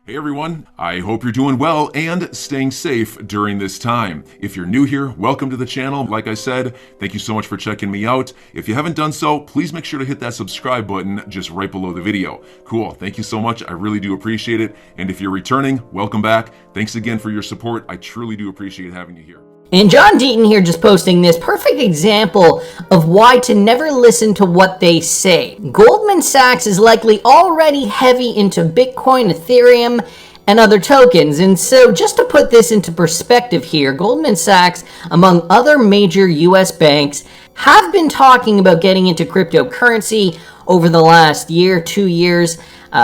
Hey everyone, I hope you're doing well and staying safe during this time. If you're new here, welcome to the channel. Like I said, thank you so much for checking me out. If you haven't done so, please make sure to hit that subscribe button just right below the video. Cool, thank you so much. I really do appreciate it. And if you're returning, welcome back. Thanks again for your support. I truly do appreciate having you here. And John Deaton here just posting this perfect example of why to never listen to what they say. Goldman Sachs is likely already heavy into Bitcoin, Ethereum, and other tokens. And so just to put this into perspective here, Goldman Sachs, among other major US banks, have been talking about getting into cryptocurrency over the last year, 2 years,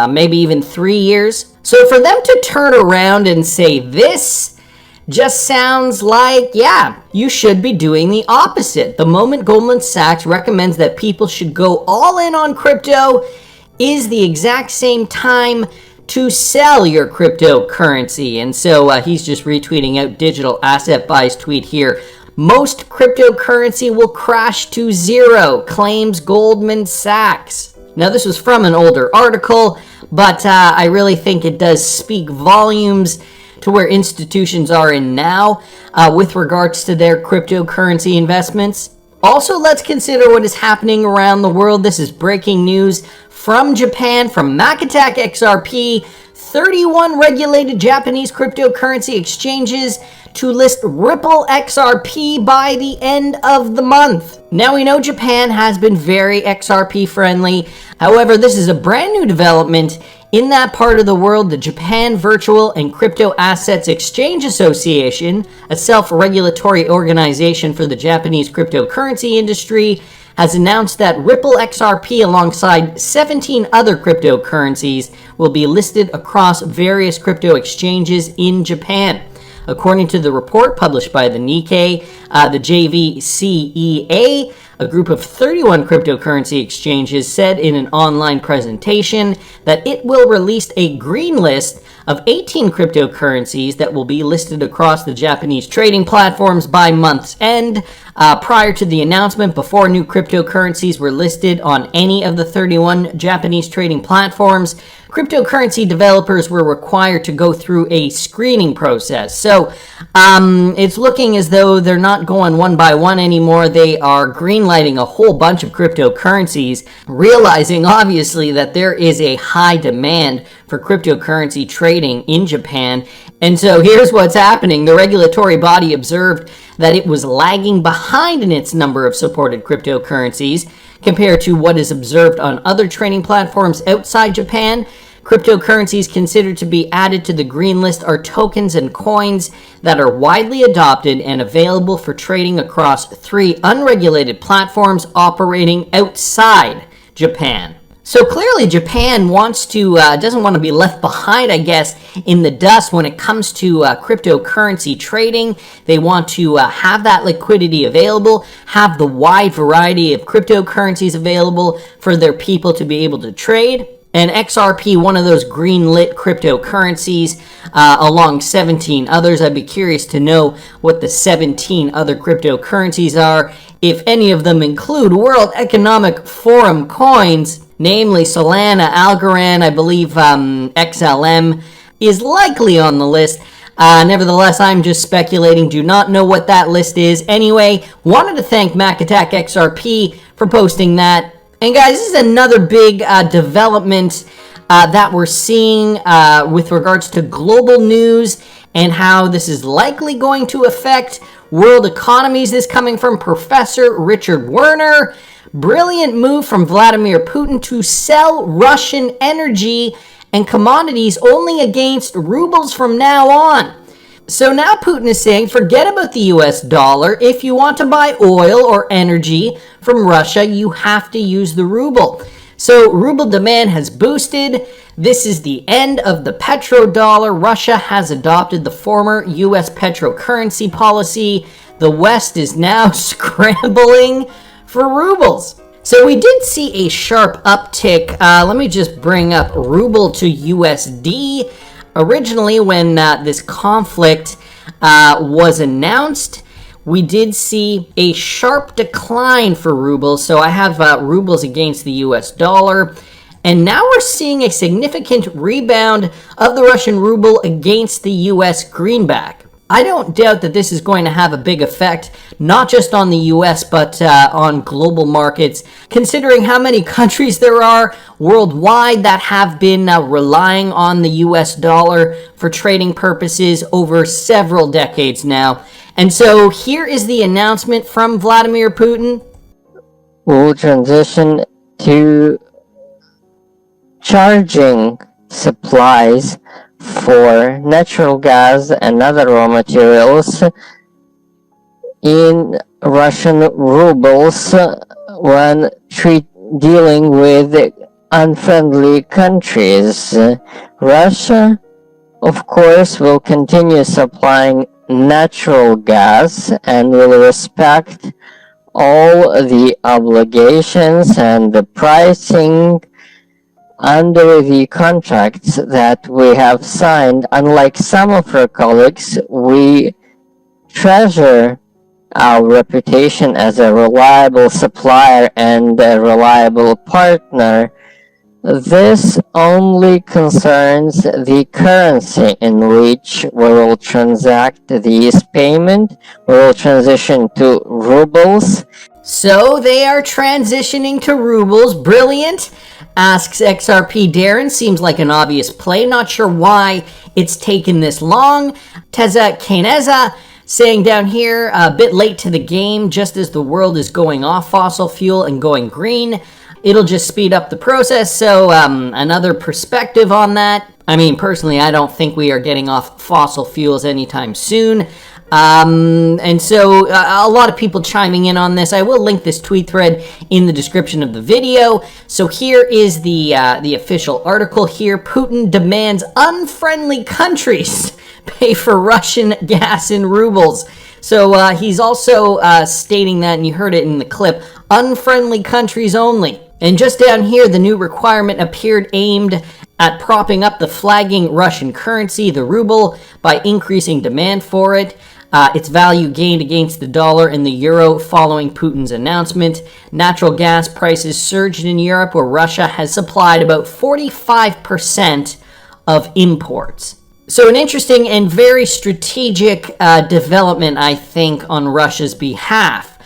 maybe even 3 years. So for them to turn around and say this just sounds like, yeah, you should be doing the opposite. The moment Goldman Sachs recommends that people should go all in on crypto is the exact same time to sell your cryptocurrency. And so he's just retweeting out Digital Asset Buy's tweet here. Most cryptocurrency will crash to zero, claims Goldman Sachs. Now, this was from an older article, but I really think it does speak volumes to where institutions are in now with regards to their cryptocurrency investments. Also, let's consider what is happening around the world. This is breaking news from Japan, from Macatak XRP. 31 regulated Japanese cryptocurrency exchanges to list Ripple XRP by the end of the month. Now, we know Japan has been very XRP friendly. However, this is a brand new development in that part of the world. The Japan Virtual and Crypto Assets Exchange Association, a self-regulatory organization for the Japanese cryptocurrency industry, has announced that Ripple XRP alongside 17 other cryptocurrencies will be listed across various crypto exchanges in Japan. According to the report published by the Nikkei, the JVCEA, a group of 31 cryptocurrency exchanges, said in an online presentation that it will release a green list of 18 cryptocurrencies that will be listed across the Japanese trading platforms by month's end. Prior to the announcement, before new cryptocurrencies were listed on any of the 31 Japanese trading platforms, cryptocurrency developers were required to go through a screening process. So it's looking as though they're not going one by one anymore. They are greenlighting a whole bunch of cryptocurrencies, realizing obviously that there is a high demand for cryptocurrency trading in Japan. And so here's what's happening. The regulatory body observed that it was lagging behind in its number of supported cryptocurrencies compared to what is observed on other trading platforms outside Japan. Cryptocurrencies considered to be added to the green list are tokens and coins that are widely adopted and available for trading across 3 unregulated platforms operating outside Japan. So clearly Japan wants to, doesn't want to be left behind, I guess, in the dust when it comes to cryptocurrency trading. They want to have that liquidity available, have the wide variety of cryptocurrencies available for their people to be able to trade. And XRP, one of those green-lit cryptocurrencies, along 17 others. I'd be curious to know what the 17 other cryptocurrencies are, if any of them include World Economic Forum coins, namely Solana, Algorand. I believe XLM is likely on the list. Nevertheless, I'm just speculating, do not know what that list is. Anyway, wanted to thank Macatak XRP for posting that. And guys, this is another big development that we're seeing with regards to global news and how this is likely going to affect world economies. This coming from Professor Richard Werner. Brilliant move from Vladimir Putin to sell Russian energy and commodities only against rubles from now on. So now Putin is saying, forget about the US dollar. If you want to buy oil or energy from Russia, you have to use the ruble. So ruble demand has boosted. This is the end of the petrodollar. Russia has adopted the former US petrocurrency policy. The West is now scrambling for rubles. So we did see a sharp uptick. Let me just bring up ruble to USD. Originally, when this conflict was announced, we did see a sharp decline for rubles. So I have rubles against the US dollar. And now we're seeing a significant rebound of the Russian ruble against the US greenback. I don't doubt that this is going to have a big effect, not just on the US, but on global markets, considering how many countries there are worldwide that have been relying on the US dollar for trading purposes over several decades now. And so here is the announcement from Vladimir Putin. We'll transition to charging supplies for natural gas and other raw materials in Russian rubles when dealing with unfriendly countries. Russia, of course, will continue supplying natural gas and will respect all the obligations and the pricing under the contracts that we have signed. Unlike some of our colleagues, we treasure our reputation as a reliable supplier and a reliable partner. This only concerns the currency in which we will transact these payments. We will transition to rubles. So they are transitioning to rubles. Brilliant, asks XRP Darren. Seems like an obvious play. Not sure why it's taken this long. Teza Keneza saying down here, a bit late to the game, just as the world is going off fossil fuel and going green. It'll just speed up the process. So another perspective on that. I mean, personally, I don't think we are getting off fossil fuels anytime soon. And so a lot of people chiming in on this. I will link this tweet thread in the description of the video. So here is the official article here. Putin demands unfriendly countries pay for Russian gas in rubles. So he's also stating that, and you heard it in the clip, unfriendly countries only. And just down here, the new requirement appeared aimed at propping up the flagging Russian currency, the ruble, by increasing demand for it. Its value gained against the dollar and the euro following Putin's announcement. Natural gas prices surged in Europe, where Russia has supplied about 45% of imports. So an interesting and very strategic development, I think, on Russia's behalf.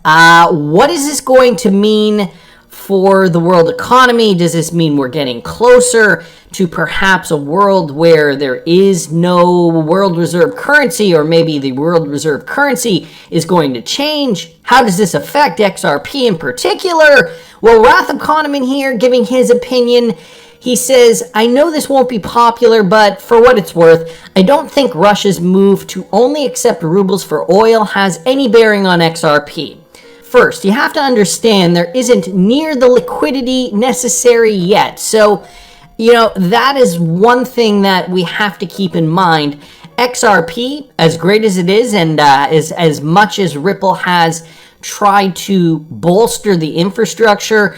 What is this going to mean for the world economy? Does this mean we're getting closer to perhaps a world where there is no world reserve currency, or maybe the world reserve currency is going to change? How does this affect XRP in particular? Well, Wrath of Kahneman here giving his opinion. He says, I know this won't be popular, but for what it's worth, I don't think Russia's move to only accept rubles for oil has any bearing on XRP. First, you have to understand there isn't near the liquidity necessary yet. So, that is one thing that we have to keep in mind. XRP, as great as it is, and as much as Ripple has tried to bolster the infrastructure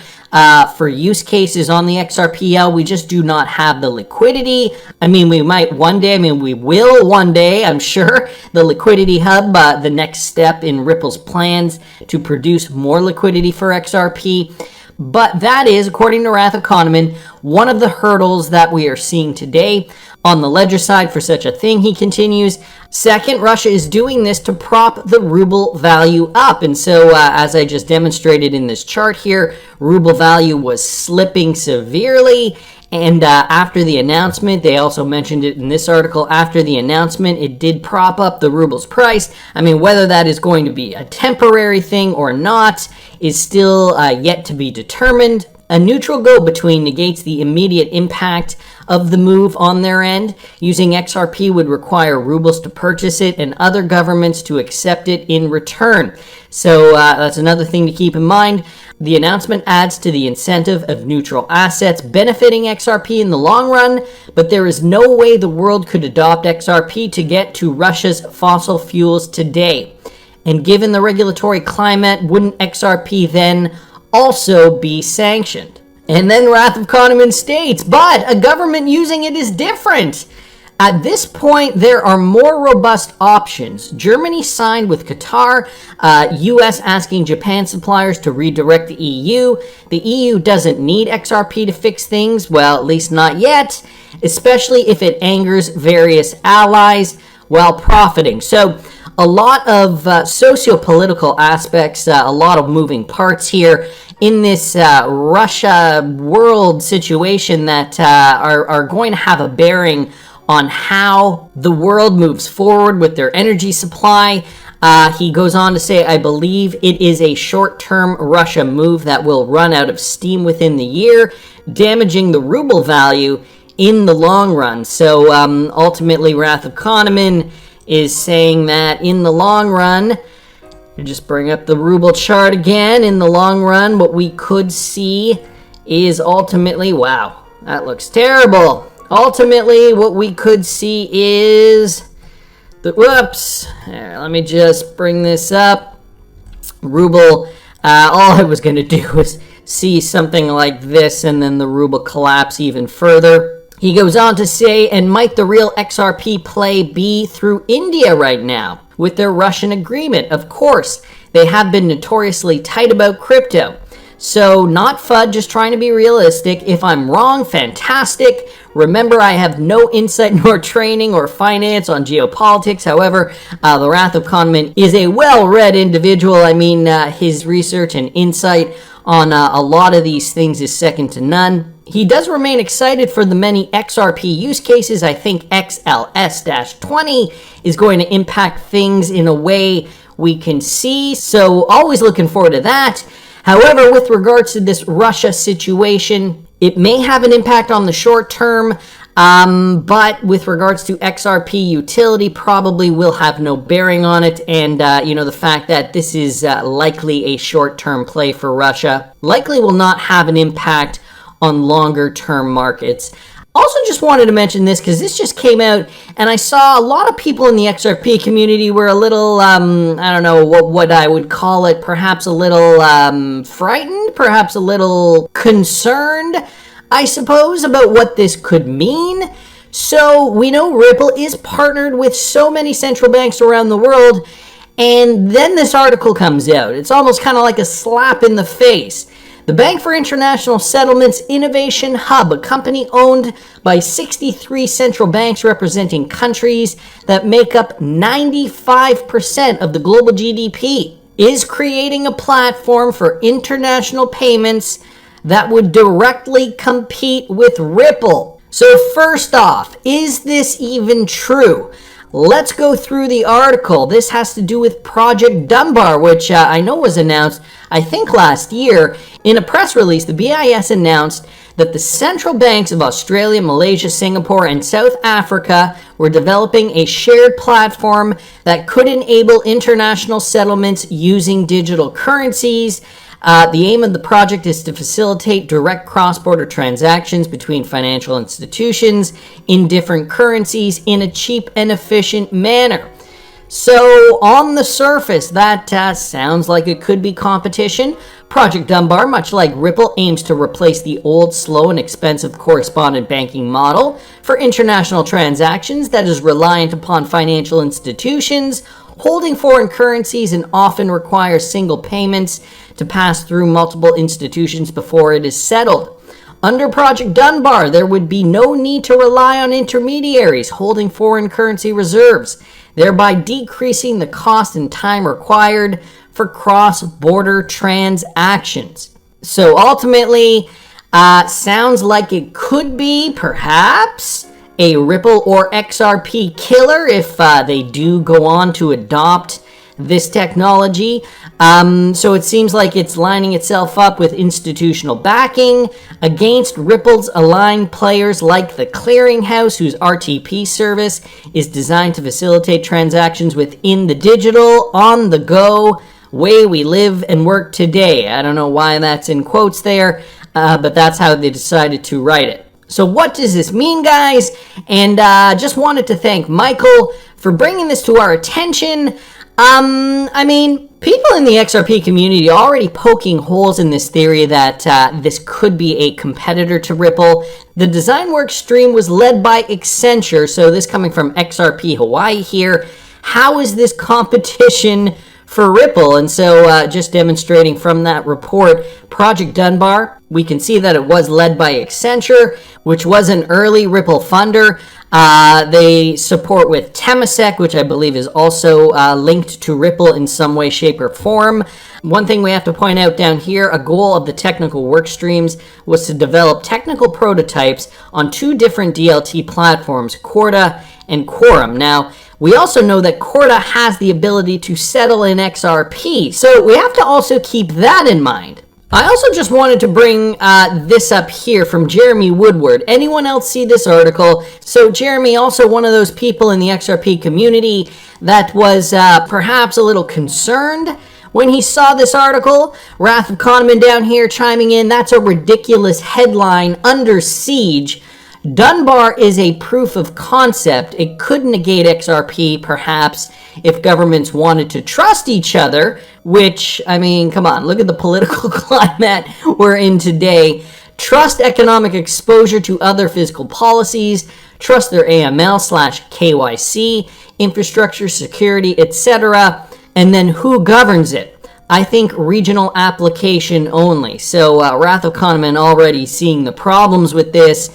for use cases on the XRPL, we just do not have the liquidity. I mean, we might one day, we will one day, I'm sure. The liquidity hub, the next step in Ripple's plans to produce more liquidity for XRP. But that is, according to Wrath of Kahneman, one of the hurdles that we are seeing today on the ledger side for such a thing, he continues. Second, Russia is doing this to prop the ruble value up. And so, as I just demonstrated in this chart here, ruble value was slipping severely. And after the announcement, they also mentioned it in this article, after the announcement, it did prop up the ruble's price. I mean, whether that is going to be a temporary thing or not is still yet to be determined. A neutral go-between negates the immediate impact of the move on their end. Using XRP would require rubles to purchase it and other governments to accept it in return. So that's another thing to keep in mind. The announcement adds to the incentive of neutral assets benefiting XRP in the long run, but there is no way the world could adopt XRP to get to Russia's fossil fuels today. And given the regulatory climate, wouldn't XRP then also be sanctioned? And then Wrath of Kahneman states, but a government using it is different. At this point, there are more robust options. Germany signed with Qatar, US asking Japan suppliers to redirect the EU. The EU doesn't need XRP to fix things, well, at least not yet, especially if it angers various allies while profiting. So a lot of socio-political aspects, a lot of moving parts here in this Russia world situation that are going to have a bearing on how the world moves forward with their energy supply. He goes on to say, I believe it is a short-term Russia move that will run out of steam within the year, damaging the ruble value in the long run. So ultimately, Wrath of Kahneman is saying that in the long run, just bring up the ruble chart again, in the long run, what we could see is ultimately, wow, that looks terrible. Ultimately, what we could see is whoops. Let me just bring this up. Ruble, all I was going to do was see something like this and then the ruble collapse even further. He goes on to say, and might the real XRP play be through India right now with their Russian agreement? Of course, they have been notoriously tight about crypto. So not FUD, just trying to be realistic. If I'm wrong, fantastic. Remember, I have no insight nor training or finance on geopolitics. However, the Wrath of Kahneman is a well-read individual. I mean, his research and insight on a lot of these things is second to none. He does remain excited for the many XRP use cases. I think XLS-20 is going to impact things in a way we can see. So always looking forward to that. However, with regards to this Russia situation, it may have an impact on the short term, but with regards to XRP utility, probably will have no bearing on it. And, the fact that this is likely a short-term play for Russia likely will not have an impact on longer-term markets. Also just wanted to mention this because this just came out and I saw a lot of people in the XRP community were a little, I don't know what I would call it, perhaps a little frightened, perhaps a little concerned, I suppose, about what this could mean. So we know Ripple is partnered with so many central banks around the world, and then this article comes out. It's almost kind of like a slap in the face. The Bank for International Settlements Innovation Hub, a company owned by 63 central banks representing countries that make up 95% of the global GDP, is creating a platform for international payments that would directly compete with Ripple. So first off, is this even true? Let's go through the article. This has to do with Project Dunbar, which I know was announced, I think last year. In a press release, the BIS announced that the central banks of Australia, Malaysia, Singapore, and South Africa were developing a shared platform that could enable international settlements using digital currencies. The aim of the project is to facilitate direct cross-border transactions between financial institutions in different currencies in a cheap and efficient manner. So on the surface, that sounds like it could be competition. Project Dunbar, much like Ripple, aims to replace the old, slow, and expensive correspondent banking model for international transactions that is reliant upon financial institutions holding foreign currencies and often requires single payments to pass through multiple institutions before it is settled. Under Project Dunbar, there would be no need to rely on intermediaries holding foreign currency reserves, thereby decreasing the cost and time required for cross-border transactions. So ultimately, sounds like it could be, perhaps, a Ripple or XRP killer if they do go on to adopt this technology. So it seems like it's lining itself up with institutional backing against Ripple's aligned players like the Clearinghouse, whose RTP service is designed to facilitate transactions within the digital, on-the-go way we live and work today. I don't know why that's in quotes there, but that's how they decided to write it. So what does this mean, guys? And just wanted to thank Michael for bringing this to our attention. I mean, people in the XRP community are already poking holes in this theory that this could be a competitor to Ripple. The design work stream was led by Accenture, so this coming from XRP Hawaii here. How is this competition for Ripple? And so just demonstrating from that report, Project Dunbar, we can see that it was led by Accenture, which was an early Ripple funder. They support with Temasek, which I believe is also linked to Ripple in some way, shape, or form. One thing we have to point out down here, a goal of the technical work streams was to develop technical prototypes on 2 different DLT platforms, Corda and Quorum. Now, we also know that Corda has the ability to settle in XRP, so we have to also keep that in mind. I also just wanted to bring this up here from Jeremy Woodward. Anyone else see this article? So Jeremy, also one of those people in the XRP community that was perhaps a little concerned when he saw this article. Wrath of Kahneman down here chiming in, that's a ridiculous headline, under siege. Dunbar is a proof of concept. It could negate XRP, perhaps, if governments wanted to trust each other, which, I mean, come on, look at the political climate we're in today. Trust economic exposure to other fiscal policies, trust their AML/KYC, infrastructure, security, etc., and then who governs it? I think regional application only. So Wrath of Kahneman already seeing the problems with this.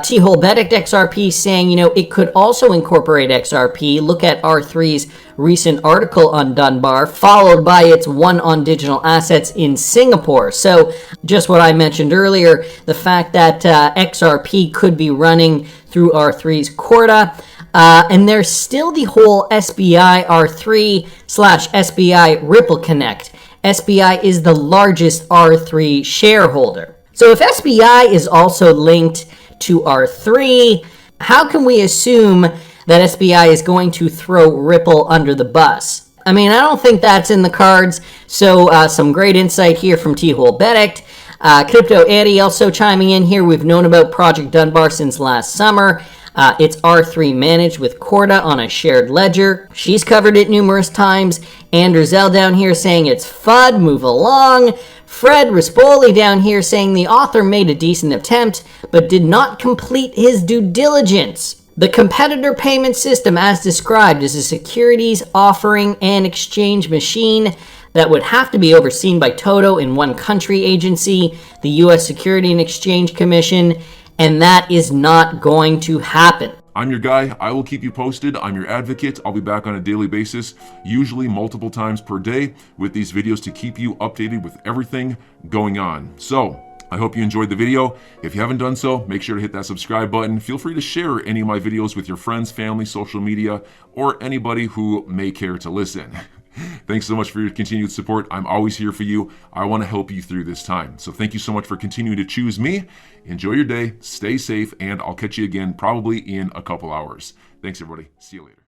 T-Hole Bedict XRP saying, you know, it could also incorporate XRP. Look at R3's recent article on Dunbar, followed by its one on digital assets in Singapore. So just what I mentioned earlier, the fact that XRP could be running through R3's Corda. And there's still the whole SBI R3/SBI Ripple Connect. SBI is the largest R3 shareholder. So if SBI is also linked to R3, how can we assume that SBI is going to throw Ripple under the bus? I mean, I don't think that's in the cards. So some great insight here from T-Hole Bedict. Crypto Eddie also chiming in here. We've known about Project Dunbar since last summer. It's R3 managed with Corda on a shared ledger. She's covered it numerous times. Andrew Zell down here saying it's FUD, move along. Fred Rispoli down here saying the author made a decent attempt, but did not complete his due diligence. The competitor payment system, as described, is a securities offering and exchange machine that would have to be overseen by Toto in one country agency, the U.S. Security and Exchange Commission, and that is not going to happen. I'm your guy. I will keep you posted. I'm your advocate. I'll be back on a daily basis, usually multiple times per day, with these videos to keep you updated with everything going on. So I hope you enjoyed the video. If you haven't done so, make sure to hit that subscribe button. Feel free to share any of my videos with your friends, family, social media, or anybody who may care to listen. Thanks so much for your continued support. I'm always here for you. I want to help you through this time. So thank you so much for continuing to choose me. Enjoy your day, stay safe, and I'll catch you again probably in a couple hours. Thanks, everybody. See you later.